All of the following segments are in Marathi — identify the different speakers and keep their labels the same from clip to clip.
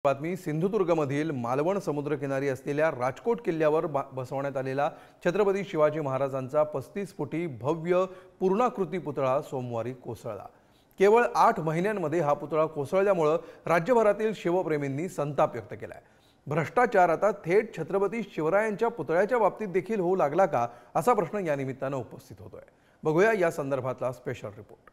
Speaker 1: बातमी सिंधुदुर्गमधील मालवण समुद्रकिनारी असलेल्या राजकोट किल्ल्यावर बसवण्यात आलेला छत्रपती शिवाजी महाराजांचा 35 फुटी भव्य पूर्णाकृती पुतळा सोमवारी कोसळला। केवळ 8 महिन्यांमध्ये हा पुतळा कोसळल्यामुळे राज्यभरातील शिवप्रेमींनी संताप व्यक्त केलाय। भ्रष्टाचार आता थेट छत्रपती शिवरायांच्या पुतळ्याच्या बाबतीत देखील होऊ लागला का असा प्रश्न या निमित्ताने उपस्थित होतोय। बघूया या संदर्भातला स्पेशल रिपोर्ट।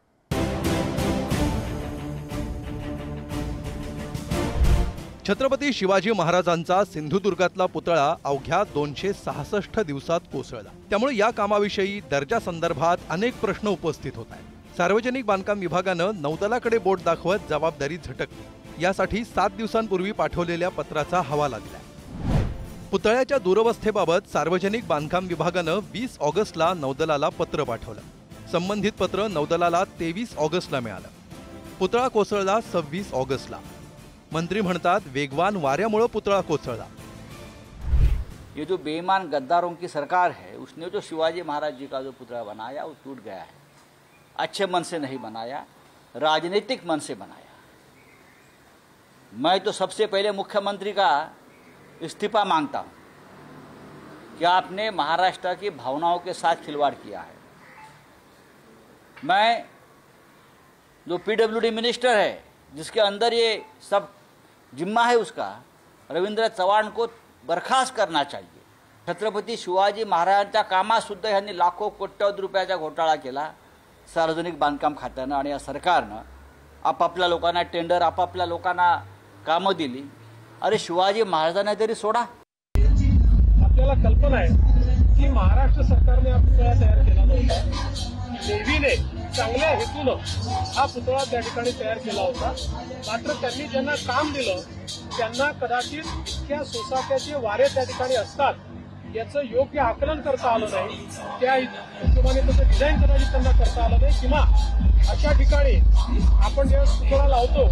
Speaker 1: छत्रपती शिवाजी महाराजांचा सिंधुदुर्गातला पुतळा अवघ्या 266 दिवसात कोसळला। त्यामुळे या कामाविषयी दर्जा संदर्भात अनेक प्रश्न उपस्थित होत आहेत। सार्वजनिक बांधकाम विभागानं नौदलाकडे बोट दाखवत जबाबदारी झटकली। यासाठी 7 दिवसांपूर्वी पाठवलेल्या पत्राचा हवाला दिला। पुतळ्याच्या दुरवस्थेबाबत सार्वजनिक बांधकाम विभागानं 20 ऑगस्टला नौदलाला पत्र पाठवलं। संबंधित पत्र नौदलाला 23 ऑगस्टला मिळालं। पुतळा कोसळला 26 ऑगस्टला। मंत्री म्हणतात वेगवान वाऱ्यामुळे पुतळा कोसळला।
Speaker 2: ये जो बेईमान गद्दारों की सरकार है उसने जो शिवाजी महाराज जी का जो पुतला बनाया वो टूट गया है। अच्छे मन से नहीं बनाया, राजनीतिक मन से बनाया। मैं तो सबसे पहले मुख्यमंत्री का इस्तीफा मांगता हूं कि आपने महाराष्ट्र की भावनाओं के साथ खिलवाड़ किया है। मैं जो पीडब्ल्यूडी मिनिस्टर है जिसके अंदर ये सब जिम्मा है उसका रवींद्र चव्हाण को बर्खास्त करना चाहिए। छत्रपती शिवाजी महाराजांच्या कामात सुद्धा यांनी लाखो कोट्यवधी रुपयाचा घोटाळा केला सार्वजनिक बांधकाम खात्यानं आणि या सरकारनं आपापल्या लोकांना टेंडर आपापल्या लोकांना कामं दिली। अरे शिवाजी महाराजांना तरी सोडा।
Speaker 3: आपल्याला कल्पना आहे की महाराष्ट्र सरकारने हा पुतळा तयार केला नव्हता। नेव्हीने चांगल्या हेतूनं हा पुतळा त्या ठिकाणी तयार केला होता। मात्र त्यांनी ज्यांना काम दिलं त्यांना कदाचित इतक्या सोसाट्याचे वारे त्या ठिकाणी असतात याचं योग्य आकलन करता आलं नाही। त्या हिशोबाने त्याचं डिझाईन कदाचित त्यांना करता आलं नाही किंवा अशा ठिकाणी आपण जेव्हा पुतळा लावतो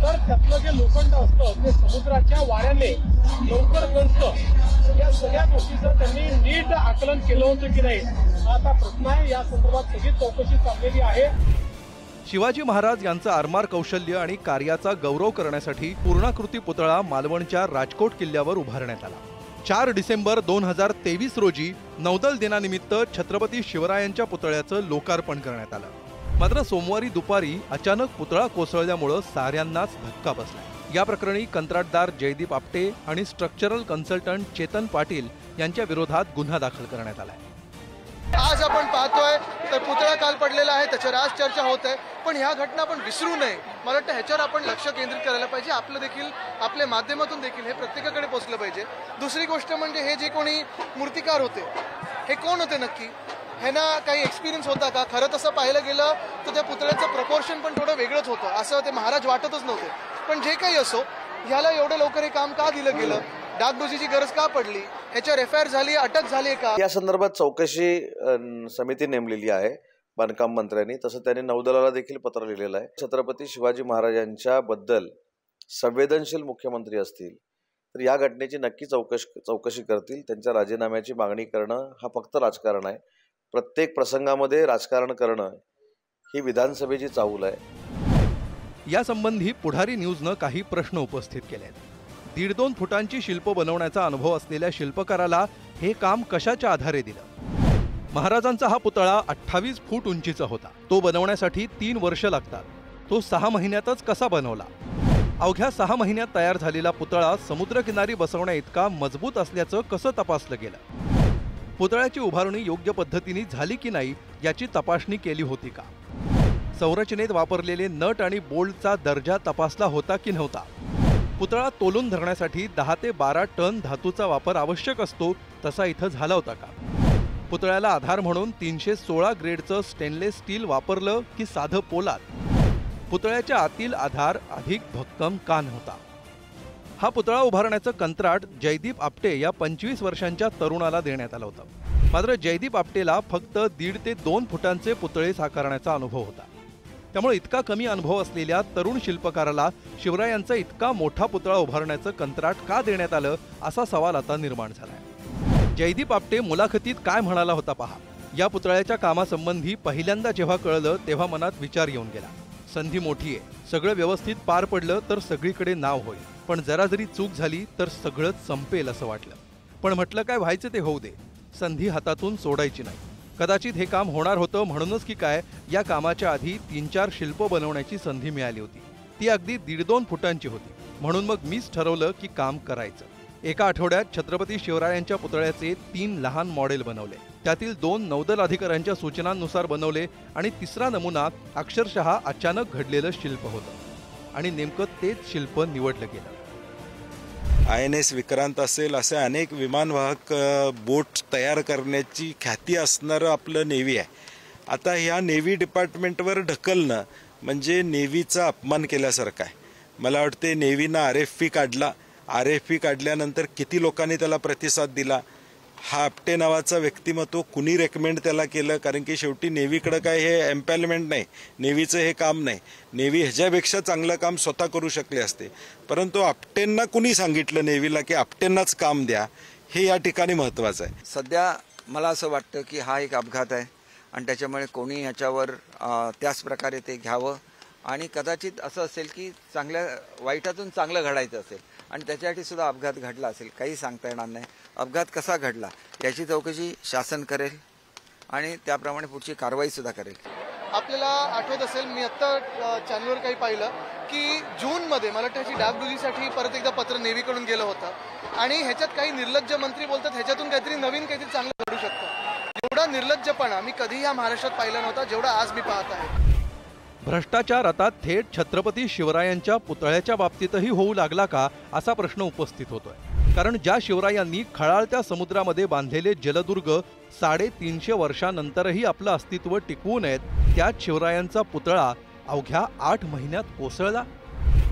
Speaker 3: तर त्यातलं जे लोखंड असतं ते समुद्राच्या वाऱ्याने लवकर गंजतं। या सगळ्या गोष्टीचं त्यांनी नीट आकलन केलं होतं की नाही आता प्रश्न आहे। या संदर्भात सगळी चौकशी चाललेली आहे।
Speaker 1: शिवाजी महाराज यांचं आरमार कौशल्य आणि कार्याचा गौरव करण्यासाठी पूर्णाकृती पुतळा मालवणच्या राजकोट किल्ल्यावर उभारण्यात आला। 4 डिसेंबर 2023 रोजी नौदल दिनानिमित्त छत्रपती शिवरायांच्या पुतळ्याचं लोकार्पण करण्यात आलं। मात्र सोमवारी दुपारी अचानक पुतळा कोसळल्यामुळे साऱ्यांनाच धक्का बसला। या प्रकरणी कंत्राटदार जयदीप आपटे आणि स्ट्रक्चरल कन्सल्टंट चेतन पाटील यांच्या विरोधात गुन्हा दाखल करण्यात आलाय।
Speaker 4: आज आपण पाहतोय तर पुतळा काल पडलेला आहे त्याच्यावर आज चर्चा होत आहे, पण ह्या घटना आपण विसरू नये। मला वाटतं ह्याच्यावर आपण लक्ष केंद्रित करायला पाहिजे। आपलं देखील आपल्या माध्यमातून देखील हे प्रत्येकाकडे पोहोचलं पाहिजे। दुसरी गोष्ट म्हणजे हे जे कोणी मूर्तिकार होते हे कोण होते नक्की, ह्यांना काही एक्सपिरियन्स होता का? खरं तसं पाहिलं गेलं तर त्या पुतळ्याचं प्रपोर्शन पण थोडं वेगळंच होतं, असं ते महाराज वाटतच नव्हते। पण जे काही असो ह्याला एवढं लवकर हे काम का दिलं गेलं, डागडुजीची गरज का पडली, ह्याच्यावर एफआयआर झाली, अटक झाली का?
Speaker 5: या संदर्भात चौकशी समिती नेमलेली आहे बांधकाम मंत्र्यांनी। तसं त्यांनी नौदलाला देखील पत्र लिहिलेलं आहे। छत्रपती शिवाजी महाराजांच्या बद्दल संवेदनशील मुख्यमंत्री असतील तर या घटनेची नक्की चौकशी करतील। त्यांच्या राजीनाम्याची मागणी करणं हा फक्त राजकारण आहे। प्रत्येक प्रसंगामध्ये राजकारण करणं ही विधानसभेची चाहूल आहे।
Speaker 1: या संबंधी पुढारी न्यूजनं काही प्रश्न उपस्थित केले आहेत। 1.5-2 फुटांची शिल्प बनवण्याचा अनुभव असलेल्या शिल्पकाराला हे काम कशाच्या आधारे दिलं? महाराजांचा हा पुतळा 28 फूट उंचीचा होता। तो बनवण्यासाठी 3 वर्ष लागतात। तो 6 महिन्यातच कसा बनवला? अवघ्या 6 महिन्यात तयार झालेला पुतळा समुद्रकिनारी बसवण्या इतका मजबूत असल्याचं कसं तपासलं गेलं? पुतळ्याची उभारणी योग्य पद्धतीने झाली की नाही याची तपासणी केली होती का? संरचनेत वापरलेले नट आणि बोल्टचा दर्जा तपासला होता की नव्हता? पुतळा तोलून धरण्यासाठी 10 ते 12 टन धातूचा वापर आवश्यक असतो, तसा इथं झाला होता का? पुतळ्याला आधार म्हणून 316 ग्रेडचं स्टेनलेस स्टील वापरलं की साधं पोलाद? पुतळ्याच्या आतील आधार अधिक भक्कम का नव्हता? हा पुतळा उभारण्याचं कंत्राट जयदीप आपटे या 25 वर्षांच्या तरुणाला देण्यात आलं होतं। मात्र जयदीप आपटेला फक्त 1.5 ते 2 फुटांचे पुतळे साकारण्याचा अनुभव होता। त्यामुळे इतका कमी अनुभव असलेल्या तरुण शिल्पकाराला शिवरायांचा इतका मोठा पुतळा उभारण्याचं कंत्राट का देण्यात आलं असा सवाल आता निर्माण झालाय। जयदीप आपटे मुलाखतीत काय म्हणाला होता पहा। या पुतळ्याच्या कामासंबंधी पहिल्यांदा जेव्हा कळलं तेव्हा मनात विचार येऊन गेला। संधी मोठी आहे. सगळं व्यवस्थित पार पडलं तर सगळीकडे नाव होईल, पण जरा जरी चूक झाली तर सगळंच संपेल असं वाटलं. पण म्हटलं काय व्हायचं ते होऊ दे, संधी हातातून सोडायची नाही. कदाचित हे काम होणार होतं म्हणूनच की काय या कामाच्या आधी 3-4 शिल्प बनवण्याची संधी मिळाली होती. ती अगदी 1.5-2 फुटांची होती. म्हणून मग मीच ठरवलं की काम करायचं. एका आठवड्यात छत्रपती शिवरायांच्या पुतळ्याचे 3 लहान मॉडेल बनवले. त्यातील 2 नौदल अधिकाऱ्यांच्या सूचनांनुसार बनवले आणि तिसरा नमुना अक्षरशः अचानक घडलेलं शिल्प होतं आणि नेमकं तेच शिल्प निवडलं गेलं.
Speaker 6: INS विक्रांत असेल असे अनेक विमानवाहक बोट तयार करण्याची ख्याती असणारं आपलं नेव्ही आहे. आता ह्या नेव्ही डिपार्टमेंटवर ढकलणं म्हणजे नेव्हीचा अपमान केल्यासारखं आहे. मला वाटते नेव्हीनं RFP काढला. RFP काढल्यानंतर किती लोकांनी त्याला प्रतिसाद दिला. हा आपटे नावाचा व्यक्तिमत्व कुणी रेकमेंड त्याला केलं, कारण की शेवटी नेव्हीकडं काय हे एम्पॅलमेंट नाही, नेव्हीचं हे काम नाही. नेव्ही ह्याच्यापेक्षा चांगलं काम स्वतः करू शकले असते, परंतु आपटेंना कुणी सांगितलं नेव्हीला की आपटेंनाच काम द्या, हे या ठिकाणी महत्त्वाचं आहे.
Speaker 7: सध्या मला असं वाटतं की हा एक अपघात आहे आणि त्याच्यामुळे कोणी ह्याच्यावर त्याच प्रकारे ते घ्यावं आणि कदाचित असं असेल की वाईटातून चांगलं घडायचं असेल आणि त्याच्यासाठी सुद्धा अपघात घडला असेल, काही सांगता येणार नाही. अपघात कसा घडला याची चौकशी शासन करेल आणि त्याप्रमाणे पुढची कारवाई सुद्धा करेल.
Speaker 4: आपल्याला आठवत असेल, मी आत्ता चॅनलवर काही पाहिलं की जूनमध्ये मला वाटतं ह्याची डागडुजीसाठी परत एकदा पत्र नेव्हीकडून गेलं होतं आणि ह्याच्यात काही निर्लज्ज मंत्री बोलतात ह्याच्यातून नवीन काहीतरी चांगलं घडू शकतं. एवढा निर्लज्जपणा मी कधीही या महाराष्ट्रात पाहिला नव्हता जेवढा आज मी पाहत आहे.
Speaker 1: भ्रष्टाचार आता थेट छत्रपती शिवरायांच्या पुतळ्याच्या बाबतीतही होऊ लागला का असा प्रश्न उपस्थित होतोय. कारण ज्या शिवरायांनी खळाळत्या समुद्रामध्ये बांधलेले जलदुर्ग 350 वर्षांनंतरही आपलं अस्तित्व टिकवू नयेत, त्याच शिवरायांचा पुतळा अवघ्या 8 महिन्यात कोसळला.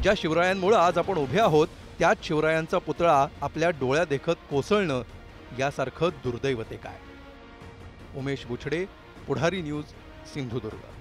Speaker 1: ज्या शिवरायांमुळे आज आपण उभे आहोत त्याच शिवरायांचा पुतळा आपल्या डोळ्यादेखत कोसळणं यासारखं दुर्दैव ते काय. उमेश बुचडे, पुढारी न्यूज, सिंधुदुर्ग.